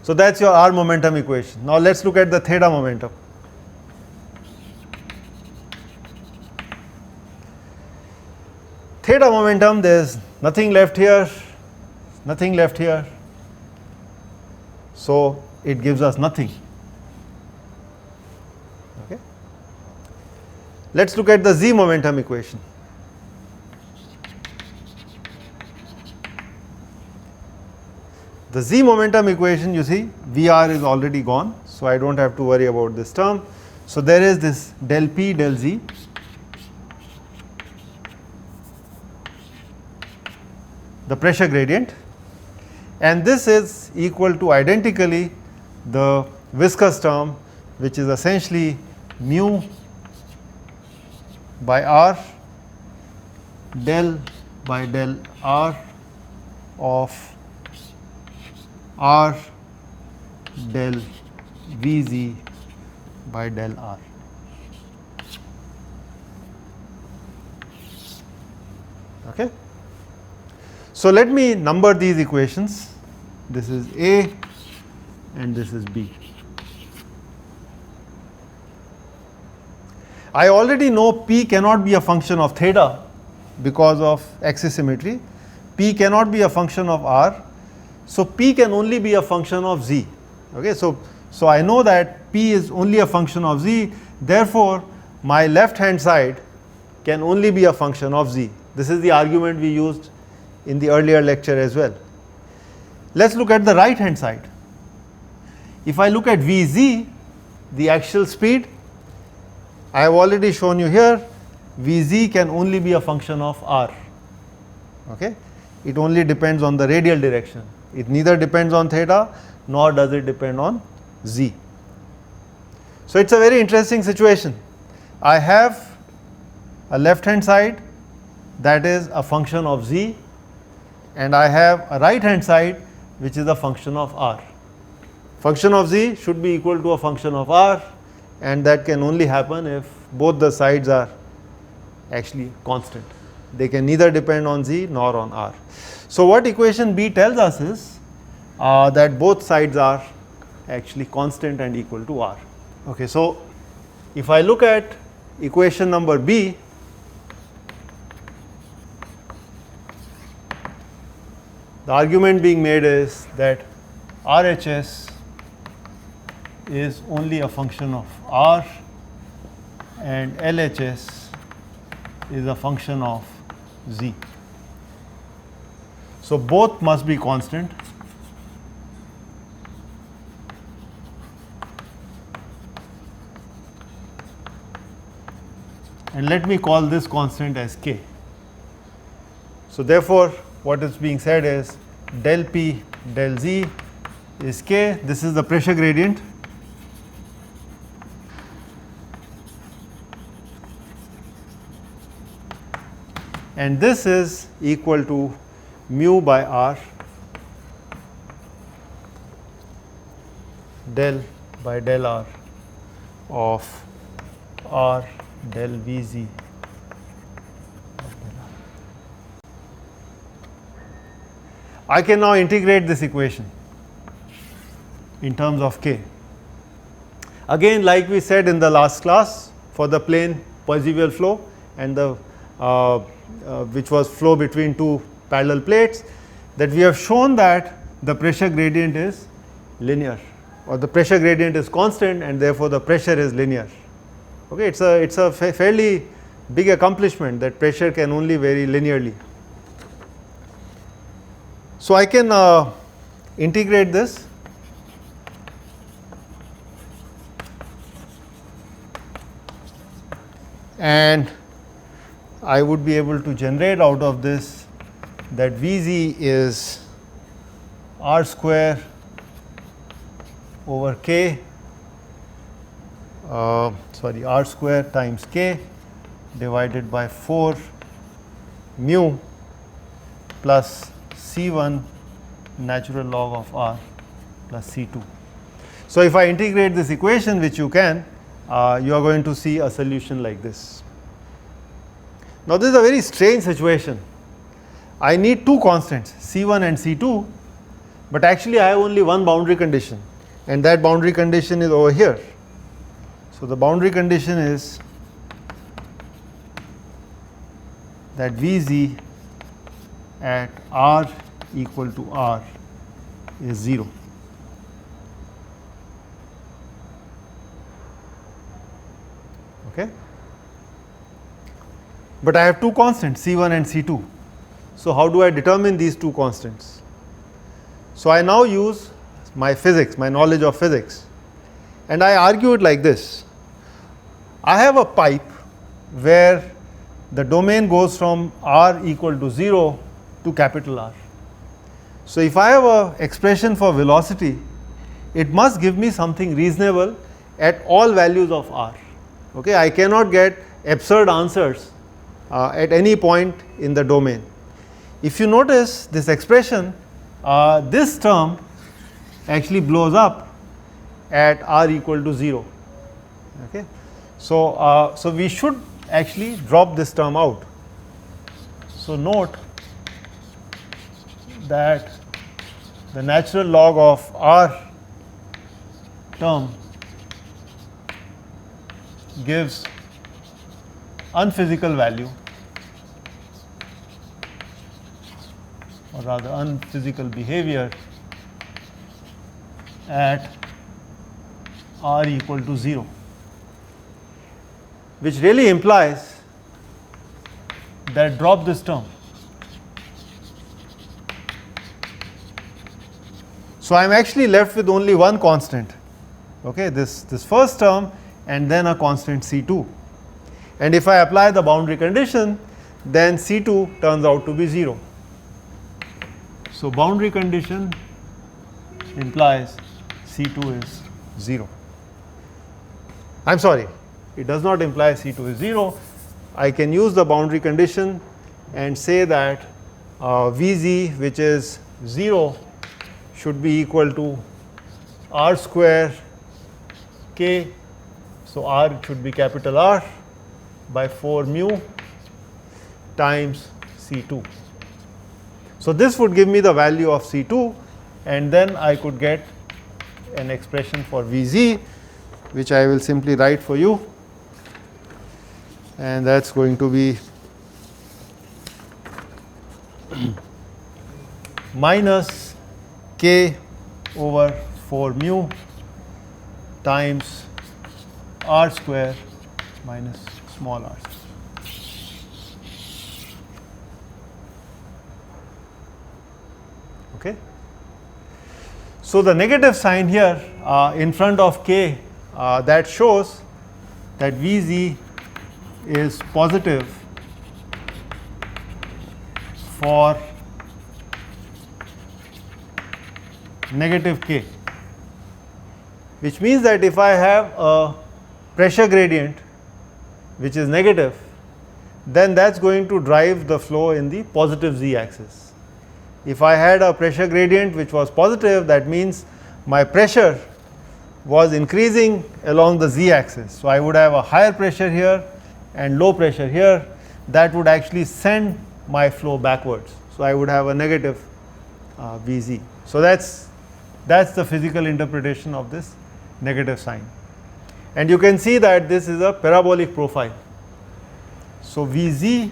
So that's your r momentum equation. Now let's look at the theta momentum. Theta momentum, there's nothing left here, nothing left here, so it gives us nothing. Okay. Let's look at the z momentum equation. The z momentum equation, you see, Vr is already gone, so I don't have to worry about this term. So there is this del P del z. The pressure gradient, and this is equal to identically the viscous term, which is essentially mu by r del by del r of r del Vz by del r. Okay. So let me number these equations. This is A and this is B. I already know P cannot be a function of theta because of axis symmetry. P cannot be a function of R. So P can only be a function of Z. Okay, so I know that P is only a function of Z. Therefore, my left hand side can only be a function of Z. This is the argument we used in the earlier lecture as well. Let's look at the right hand side. If I look at Vz, the axial speed, I have already shown you here, Vz can only be a function of r. Okay? It only depends on the radial direction. It neither depends on theta nor does it depend on z. So it's a very interesting situation. I have a left hand side that is a function of z, and I have a right hand side which is a function of r. Function of z should be equal to a function of r, and that can only happen if both the sides are actually constant. They can neither depend on z nor on r. So what equation B tells us is that both sides are actually constant and equal to r. Okay, so if I look at equation number B, the argument being made is that RHS is only a function of r and LHS is a function of z. So both must be constant. And let me call this constant as k. So therefore, what is being said is del P del Z is k. This is the pressure gradient. And this is equal to mu by r del by del r of r del Vz. I can now integrate this equation in terms of k. Again, like we said in the last class, for the plane Poiseuille flow and the which was flow between two parallel plates, that we have shown that the pressure gradient is linear, or the pressure gradient is constant, and therefore the pressure is linear. Okay, it's a fairly big accomplishment that pressure can only vary linearly. So I can integrate this. And I would be able to generate out of this that Vz is r square over k, r square times k divided by 4 mu plus C1 natural log of r plus C2. So if I integrate this equation, which you can, you are going to see a solution like this. Now this is a very strange situation. I need two constants, C1 and C2, but actually I have only one boundary condition, and that boundary condition is over here. So the boundary condition is that Vz at r equal to r is 0. Okay. But I have two constants, C1 and C2. So how do I determine these two constants? So I now use my physics, my knowledge of physics, and I argue it like this. I have a pipe where the domain goes from r equal to 0 to capital R. So if I have an expression for velocity, it must give me something reasonable at all values of r. Okay, I cannot get absurd answers at any point in the domain. If you notice this expression, this term actually blows up at r equal to 0. Okay. So we should actually drop this term out. So note that the natural log of r term gives unphysical value, or rather unphysical behavior at r equal to 0, which really implies that drop this term. So I am actually left with only one constant, okay, this first term and then a constant C2. And if I apply the boundary condition, then C2 turns out to be 0. So boundary condition implies C2 is 0. I am sorry, it does not imply C2 is 0. I can use the boundary condition and say that Vz, which is 0, should be equal to r square k. So r should be capital R by 4 mu times C2. So this would give me the value of C2, and then I could get an expression for Vz, which I will simply write for you, and that's going to be minus k over 4 mu times r square minus small r. Okay. So the negative sign here in front of k, that shows that Vz is positive for negative k, which means that if I have a pressure gradient which is negative, then that's going to drive the flow in the positive z axis. If I had a pressure gradient which was positive, that means my pressure was increasing along the z axis. So I would have a higher pressure here and low pressure here. That would actually send my flow backwards. So I would have a negative Vz. So that's the physical interpretation of this negative sign. And you can see that this is a parabolic profile. So Vz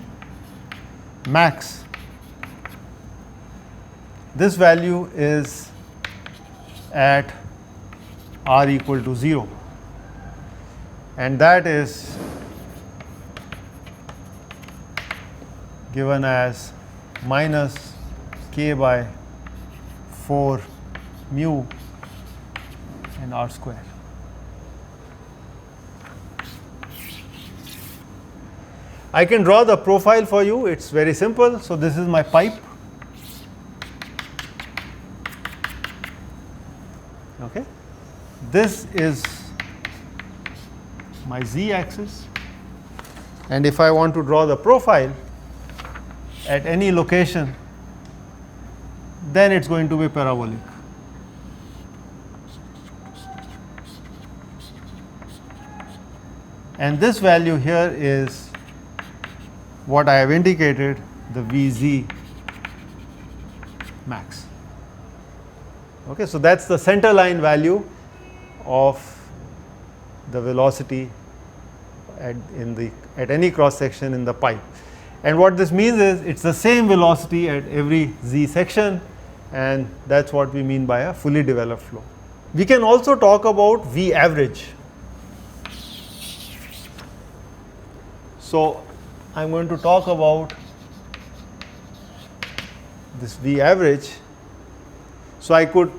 max, this value is at r equal to 0, and that is given as minus k by 4 mu and r square. I can draw the profile for you, it's very simple. So this is my pipe. Okay. This is my z axis, and if I want to draw the profile at any location, then it's going to be parabolic. And this value here is what I have indicated, the Vz max. Okay, so that's the center line value of the velocity at any cross section in the pipe. And what this means is it's the same velocity at every z section, and that's what we mean by a fully developed flow. We can also talk about V average. So I'm going to talk about this V average. So I could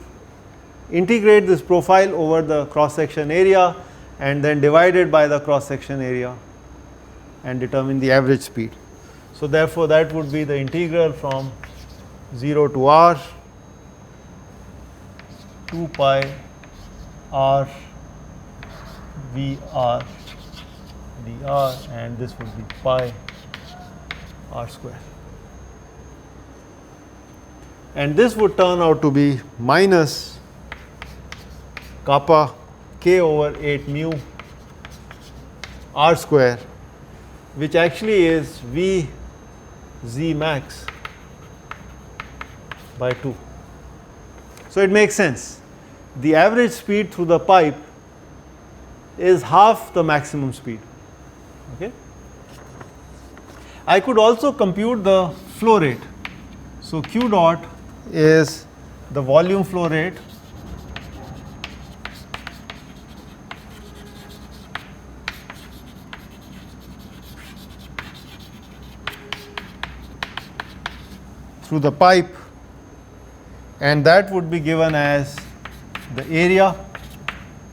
integrate this profile over the cross section area and then divide it by the cross section area and determine the average speed. So therefore that would be the integral from 0 to r 2 pi r V r dr, and this would be pi r square. And this would turn out to be minus kappa k over 8 mu r square, which actually is V z max by 2. So it makes sense. The average speed through the pipe is half the maximum speed. Okay. I could also compute the flow rate. So Q dot is the volume flow rate through the pipe, and that would be given as the area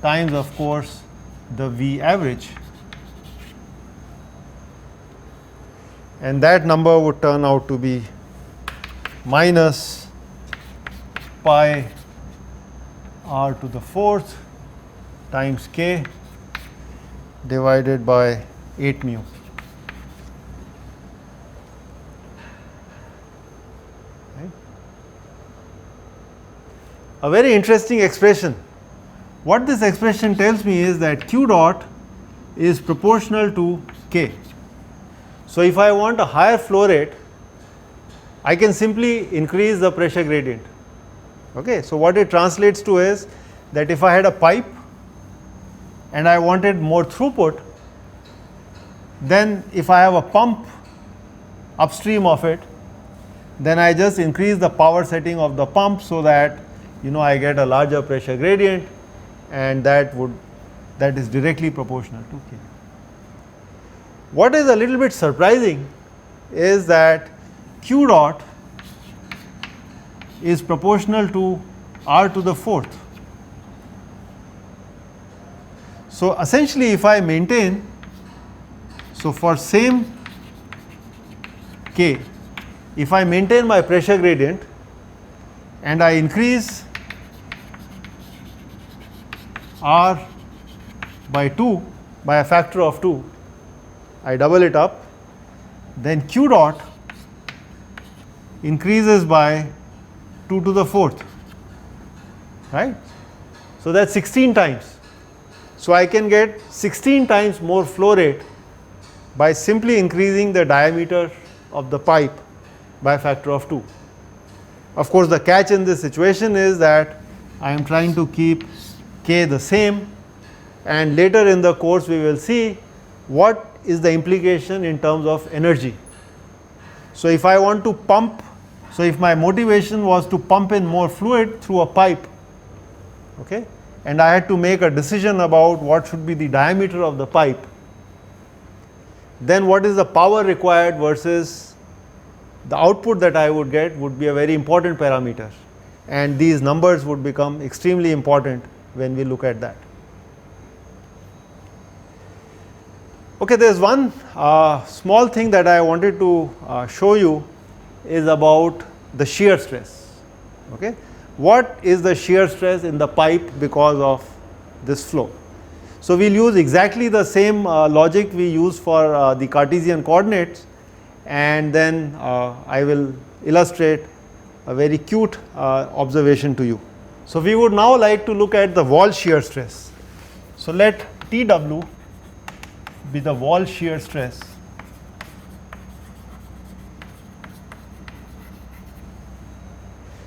times, of course, the V average, and that number would turn out to be minus pi r to the 4th times k divided by 8 mu. A very interesting expression. What this expression tells me is that Q dot is proportional to K. So if I want a higher flow rate, I can simply increase the pressure gradient. Okay, so what it translates to is that if I had a pipe and I wanted more throughput, then if I have a pump upstream of it, then I just increase the power setting of the pump so that I get a larger pressure gradient, and that is directly proportional to K. What is a little bit surprising is that Q dot is proportional to r to the 4th. So essentially if I maintain, so for same K, if I maintain my pressure gradient and I increase r by 2 by a factor of 2, I double it up, then Q dot increases by 2 to the 4th, right? So that's 16 times. So I can get 16 times more flow rate by simply increasing the diameter of the pipe by a factor of 2. Of course, the catch in this situation is that I am trying to keep K the same, and later in the course we will see what is the implication in terms of energy. So if I want to pump, so if my motivation was to pump in more fluid through a pipe, okay, and I had to make a decision about what should be the diameter of the pipe, then what is the power required versus the output that I would get would be a very important parameter, and these numbers would become extremely important when we look at that. Okay, there is one small thing that I wanted to show you is about the shear stress. Okay, what is the shear stress in the pipe because of this flow? So we'll use exactly the same logic we use for the Cartesian coordinates, and then I will illustrate a very cute observation to you. So we would now like to look at the wall shear stress. So let Tw be the wall shear stress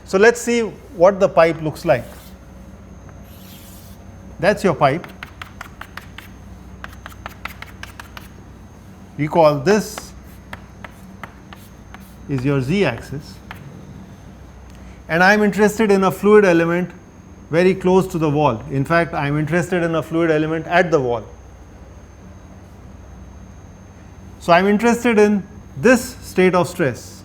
So let's see what the pipe looks like. That's your pipe. Recall this is your z-axis, and I am interested in a fluid element very close to the wall. In fact, I am interested in a fluid element at the wall. So I am interested in this state of stress.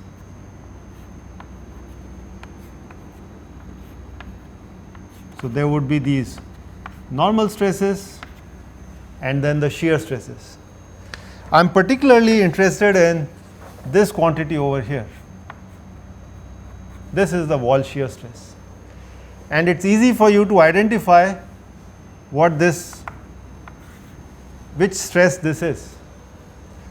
So there would be these normal stresses and then the shear stresses. I am particularly interested in this quantity over here. This is the wall shear stress. And it's easy for you to identify which stress this is.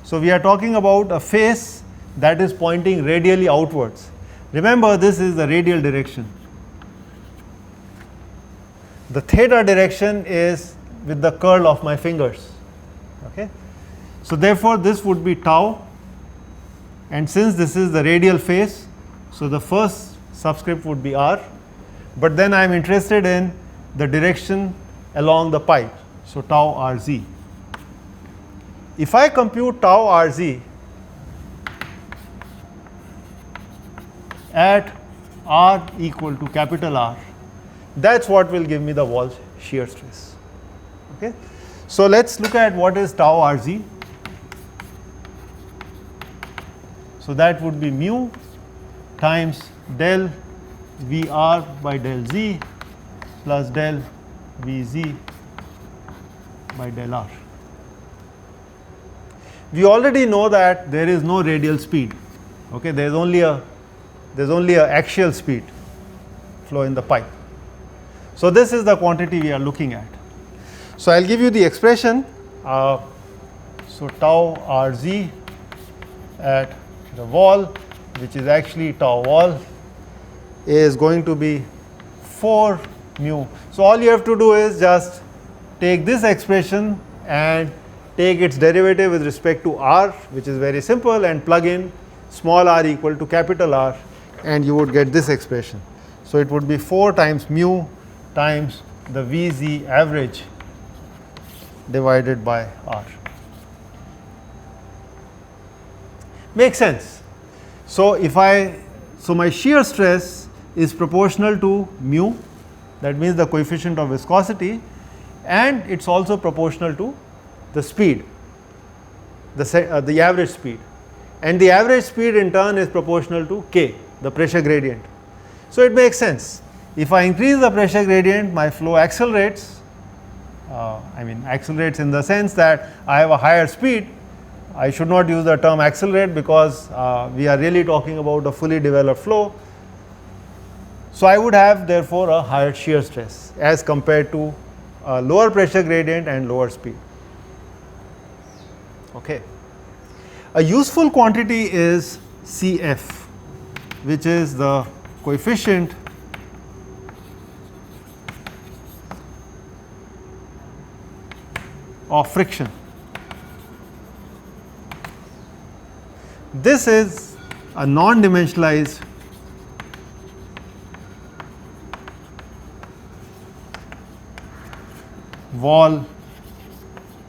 So we are talking about a face that is pointing radially outwards. Remember, this is the radial direction. The theta direction is with the curl of my fingers. Okay? So therefore, this would be tau, and since this is the radial face, so the first subscript would be r, but then I am interested in the direction along the pipe, so tau rz. If I compute tau rz at r equal to capital R, that's what will give me the wall shear stress. Okay? So let's look at what is tau rz. So that would be mu times del Vr by del z plus del Vz by del R. We already know that there is no radial speed. Okay, there's only a axial speed flow in the pipe. So this is the quantity we are looking at. So I'll give you the expression. So tau rz at the wall, which is actually tau wall, is going to be 4 mu. So all you have to do is just take this expression and take its derivative with respect to r, which is very simple, and plug in small r equal to capital R, and you would get this expression. So it would be 4 times mu times the Vz average divided by R. Makes sense. So my shear stress is proportional to mu, that means the coefficient of viscosity, and it's also proportional to the speed, the average speed, and the average speed in turn is proportional to k, the pressure gradient. So it makes sense. If I increase the pressure gradient, my flow accelerates. Accelerates in the sense that I have a higher speed. I should not use the term accelerate because we are really talking about a fully developed flow. So I would have therefore a higher shear stress as compared to a lower pressure gradient and lower speed. Okay. A useful quantity is Cf, which is the coefficient of friction. This is a non-dimensionalized wall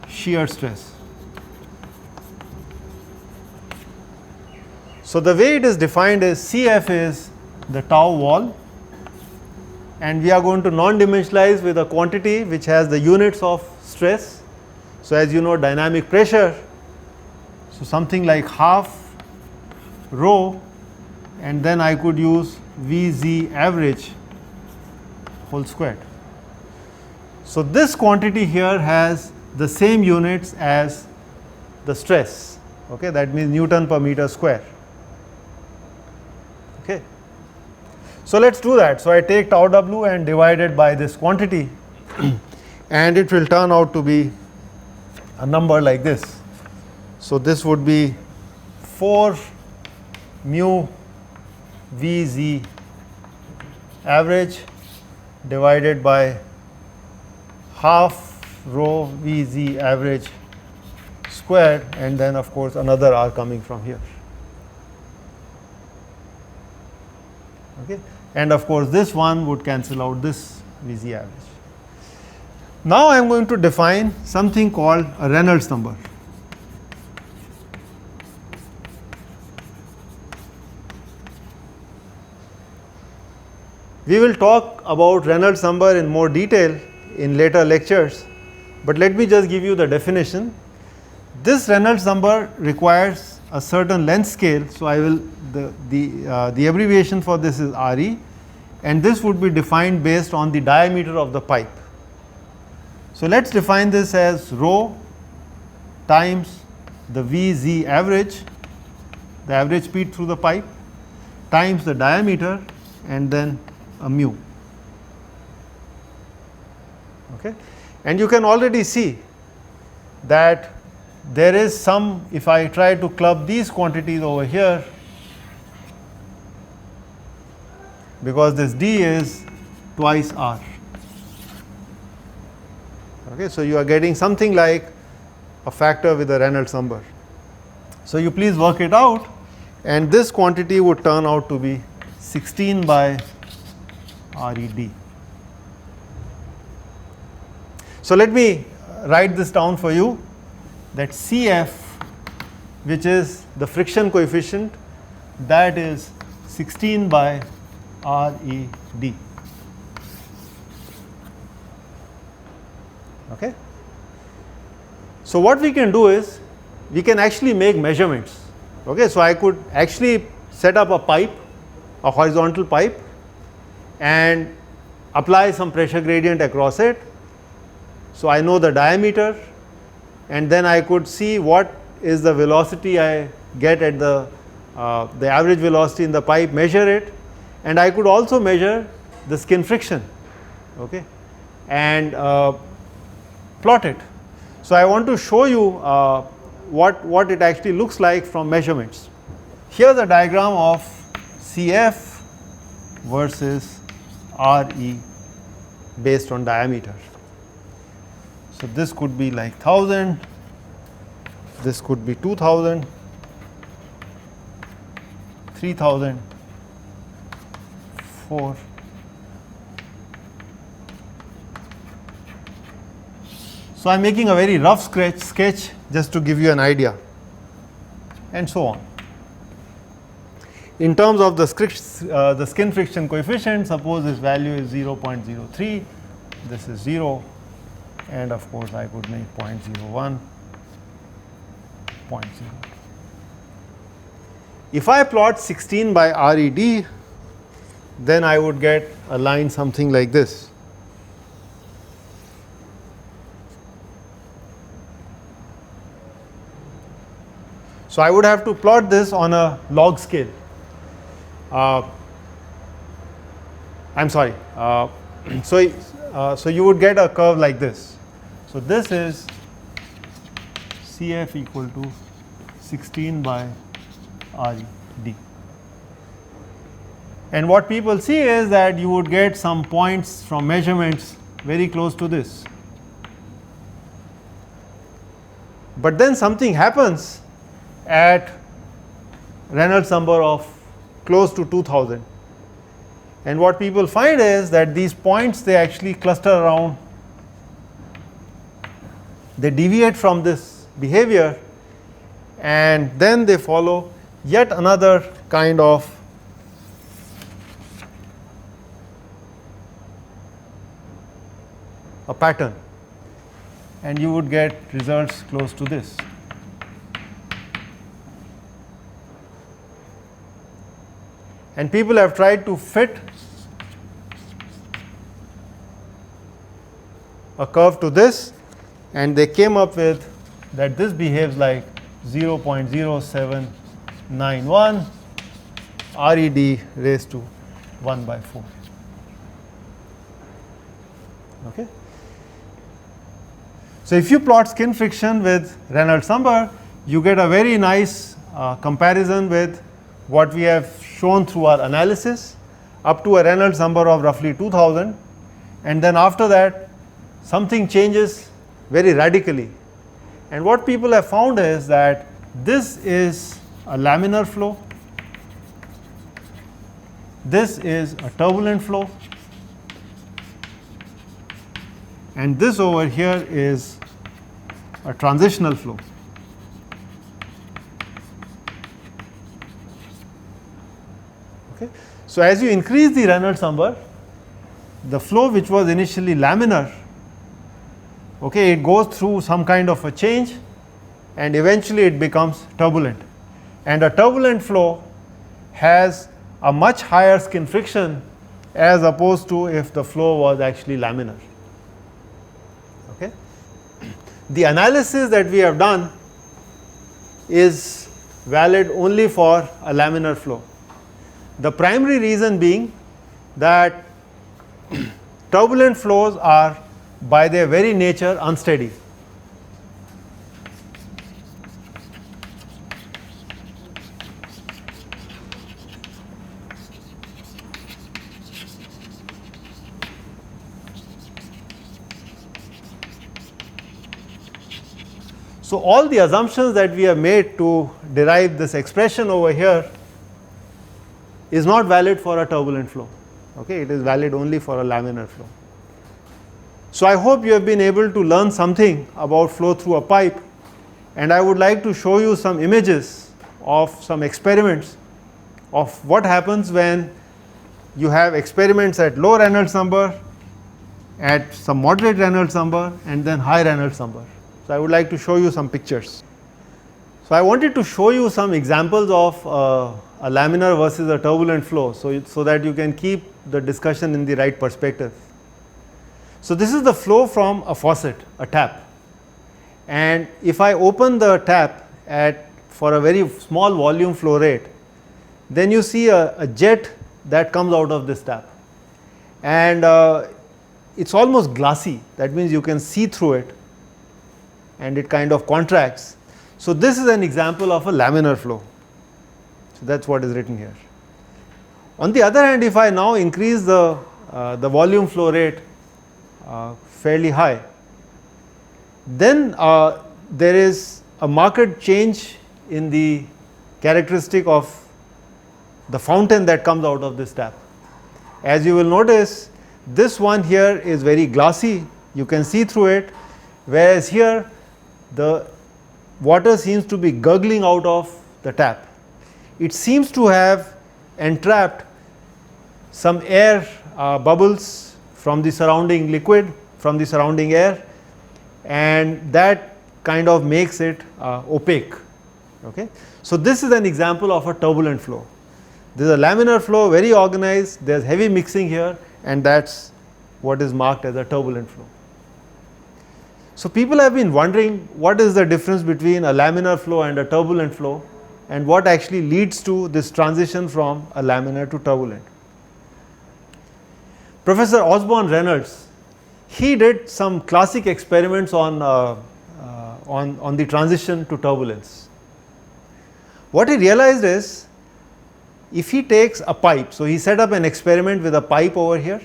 shear stress. So the way it is defined is Cf is the tau wall, and we are going to non-dimensionalize with a quantity which has the units of stress. So as you know, dynamic pressure, so something like half rho, and then I could use Vz average whole squared. So this quantity here has the same units as the stress. Okay, that means Newton per meter square. Okay. So let's do that. So I take tau w and divide it by this quantity and it will turn out to be a number like this. So this would be 4 mu Vz average divided by half rho Vz average squared, and then of course another r coming from here. Okay. and of course this one would cancel out this Vz average. Now I am going to define something called a Reynolds number. We will talk about Reynolds number in more detail in later lectures, but let me just give you the definition. This Reynolds number requires a certain length scale, so I will the abbreviation for this is RE, and this would be defined based on the diameter of the pipe. So let us define this as rho times the Vz average, the average speed through the pipe, times the diameter, and then a mu. Okay. And you can already see that there is some, if I try to club these quantities over here, because this d is twice r. Okay, so you are getting something like a factor with a Reynolds number. So you please work it out, and this quantity would turn out to be 16 by RED. So let me write this down for you, that Cf, which is the friction coefficient, that is 16 by RED. Okay. So what we can do is, we can actually make measurements. Okay. So I could actually set up a pipe, a horizontal pipe, and apply some pressure gradient across it. So I know the diameter, and then I could see what is the velocity I get at the average velocity in the pipe, measure it, and I could also measure the skin friction, okay, and plot it. So I want to show you what it actually looks like from measurements. Here's a diagram of Cf versus Re based on diameter. So this could be like 1000, this could be 2000, 3000, 4. So I am making a very rough sketch just to give you an idea, and so on. In terms of the skin friction coefficient, suppose this value is 0.03, this is 0, and of course I could make 0.01, 0.0. If I plot 16 by RED, then I would get a line something like this. So I would have to plot this on a log scale. I'm sorry. So you would get a curve like this. So this is Cf equal to 16 by RED. And what people see is that you would get some points from measurements very close to this. But then something happens at Reynolds number of close to 2000. And what people find is that these points, they actually cluster around, they deviate from this behavior, and then they follow yet another kind of a pattern, and you would get results close to this. And people have tried to fit a curve to this, and they came up with that this behaves like 0.0791 RED raised to 1 by 4. Okay. So if you plot skin friction with Reynolds number, you get a very nice comparison with what we have shown through our analysis up to a Reynolds number of roughly 2000, and then after that something changes very radically. And what people have found is that this is a laminar flow, this is a turbulent flow, and this over here is a transitional flow. Okay. So as you increase the Reynolds number, the flow which was initially laminar, okay, it goes through some kind of a change and eventually it becomes turbulent. And a turbulent flow has a much higher skin friction as opposed to if the flow was actually laminar. Okay. The analysis that we have done is valid only for a laminar flow. The primary reason being that turbulent flows are by their very nature unsteady. So all the assumptions that we have made to derive this expression over here is not valid for a turbulent flow. Okay, it is valid only for a laminar flow. So I hope you have been able to learn something about flow through a pipe, and I would like to show you some images of some experiments of what happens when you have experiments at low Reynolds number, at some moderate Reynolds number, and then high Reynolds number. So I would like to show you some pictures. So I wanted to show you some examples of a laminar versus a turbulent flow, so that you can keep the discussion in the right perspective. So this is the flow from a faucet, a tap, and if I open the tap for a very small volume flow rate, then you see a jet that comes out of this tap, and it's almost glassy. That means you can see through it and it kind of contracts. So this is an example of a laminar flow. So that's what is written here. On the other hand, if I now increase the volume flow rate fairly high, then there is a marked change in the characteristic of the fountain that comes out of this tap. As you will notice, this one here is very glassy, you can see through it, whereas here the water seems to be gurgling out of the tap. It seems to have entrapped some air bubbles from the surrounding liquid, from the surrounding air, and that kind of makes it opaque. Okay. So this is an example of a turbulent flow. This is a laminar flow, very organized, there is heavy mixing here, and that is what is marked as a turbulent flow. So people have been wondering what is the difference between a laminar flow and a turbulent flow, and what actually leads to this transition from a laminar to turbulent. Professor Osborne Reynolds, he did some classic experiments on the transition to turbulence. What he realized is, if he takes a pipe, so he set up an experiment with a pipe over here,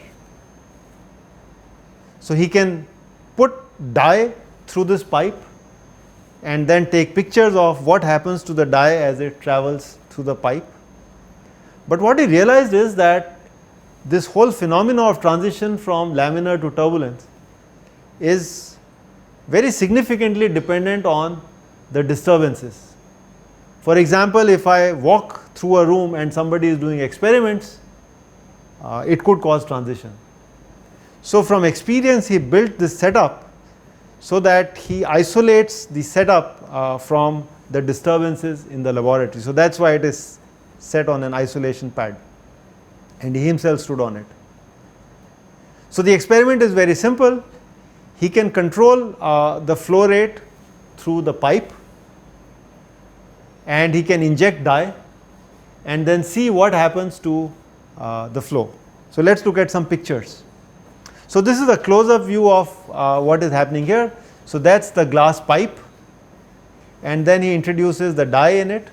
so he can put dye through this pipe and then take pictures of what happens to the dye as it travels through the pipe. But what he realized is that this whole phenomena of transition from laminar to turbulence is very significantly dependent on the disturbances. For example, if I walk through a room and somebody is doing experiments, it could cause transition. So from experience, he built this setup so that he isolates the setup from the disturbances in the laboratory. So that's why it is set on an isolation pad, and he himself stood on it. So the experiment is very simple. He can control the flow rate through the pipe, and he can inject dye and then see what happens to the flow. So let's look at some pictures. So this is a close-up view of what is happening here. So that's the glass pipe, and then he introduces the dye in it.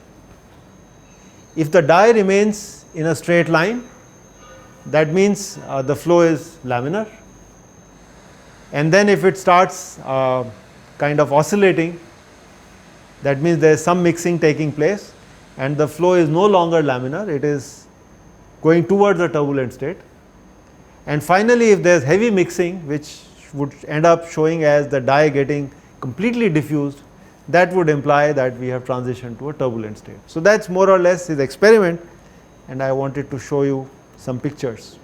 If the dye remains in a straight line, that means the flow is laminar, and then if it starts kind of oscillating, that means there is some mixing taking place and the flow is no longer laminar, it is going towards a turbulent state. And finally, if there is heavy mixing, which would end up showing as the dye getting completely diffused, that would imply that we have transitioned to a turbulent state. So, that is more or less his experiment, and I wanted to show you some pictures.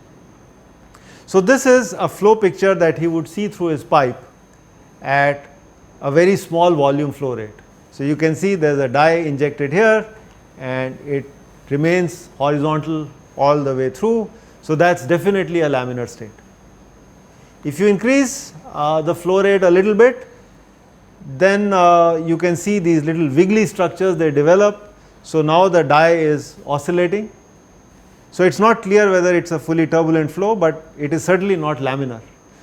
So, this is a flow picture that he would see through his pipe at a very small volume flow rate. So, you can see there is a dye injected here and it remains horizontal all the way through. So, that is definitely a laminar state. If you increase the flow rate a little bit, then you can see these little wiggly structures they develop. So, now the dye is oscillating. So, it is not clear whether it is a fully turbulent flow, but it is certainly not laminar.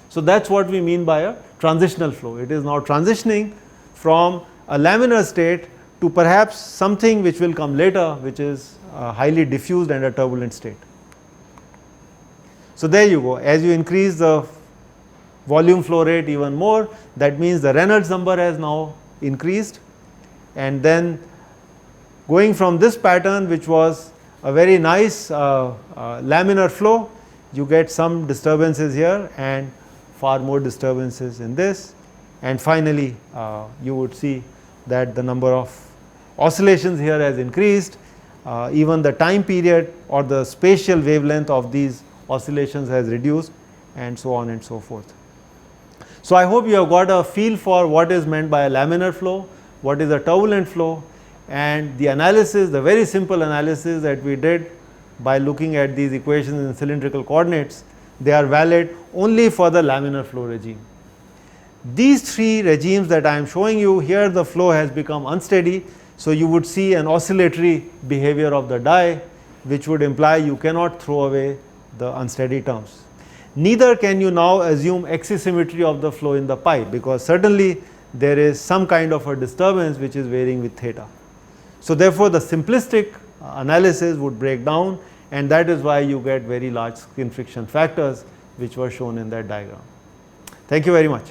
So, that is what we mean by a transitional flow. It is now transitioning from a laminar state to perhaps something which will come later, which is highly diffused and a turbulent state. So, there you go. As you increase the volume flow rate even more, that means the Reynolds number has now increased, and then going from this pattern, which was a very nice laminar flow, you get some disturbances here and far more disturbances in this, and finally you would see that the number of oscillations here has increased, even the time period or the spatial wavelength of these oscillations has reduced, and so on and so forth. So, I hope you have got a feel for what is meant by a laminar flow, what is a turbulent flow, and the analysis, the very simple analysis that we did by looking at these equations in cylindrical coordinates, they are valid only for the laminar flow regime. These three regimes that I am showing you here, the flow has become unsteady. So, you would see an oscillatory behavior of the dye, which would imply you cannot throw away the unsteady terms. Neither can you now assume axisymmetry of the flow in the pipe, because certainly there is some kind of a disturbance which is varying with theta. So, therefore, the simplistic analysis would break down, and that is why you get very large skin friction factors which were shown in that diagram. Thank you very much.